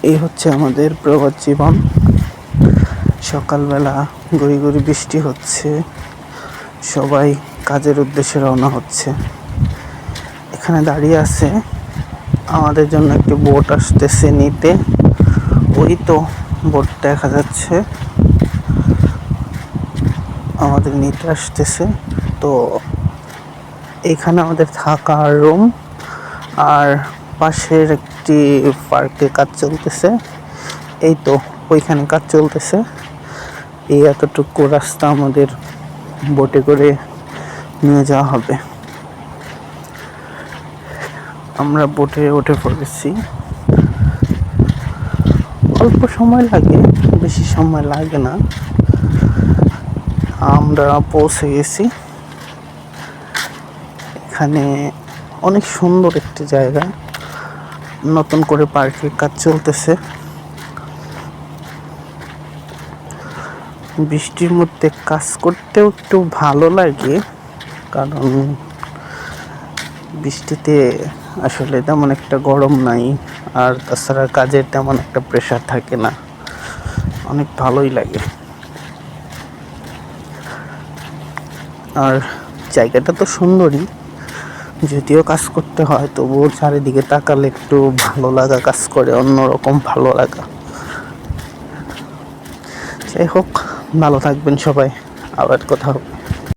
এই হচ্ছে আমাদের প্রভাত জীবন। সকালবেলা গুড়ি গুড়ি বৃষ্টি হচ্ছে, সবাই কাজের উদ্দেশ্যে রওনা হচ্ছে। এখানে দাঁড়িয়ে আছে আমাদের জন্য একটি বোট আসতেছে নিতে। ওই তো বোট দেখা যাচ্ছে আমাদের নিতে আসতেছে। তো এখানে আমাদের থাকার রুম, আর পাশের একটি পার্কে কাজ চলতেছে। এই তো ওইখানে কাজ চলতেছে। এই এতটুকু রাস্তা আমাদের বোটে করে নিয়ে যাওয়া হবে। আমরা বোটে উঠে পড়েছি। অল্প সময় লাগে, বেশি সময় লাগে না। আমরা পৌঁছে গেছি। এখানে অনেক সুন্দর একটি জায়গা, নতুন করে পার্কের কাজ চলতেছে। বৃষ্টির মধ্যে কাজ করতেও একটু ভালো লাগে, কারণ বৃষ্টিতে আসলে তেমন একটা গরম নাই, আর তাছাড়া কাজের তেমন একটা প্রেশার থাকে না, অনেক ভালোই লাগে। আর জায়গাটা তো সুন্দরই, যদিও কাজ করতে হয় তবুও চারিদিকে তাকালে একটু ভালো লাগা কাজ করে, অন্যরকম ভালো লাগা। যাই হোক, ভালো থাকবেন সবাই, আবার কথা হবে।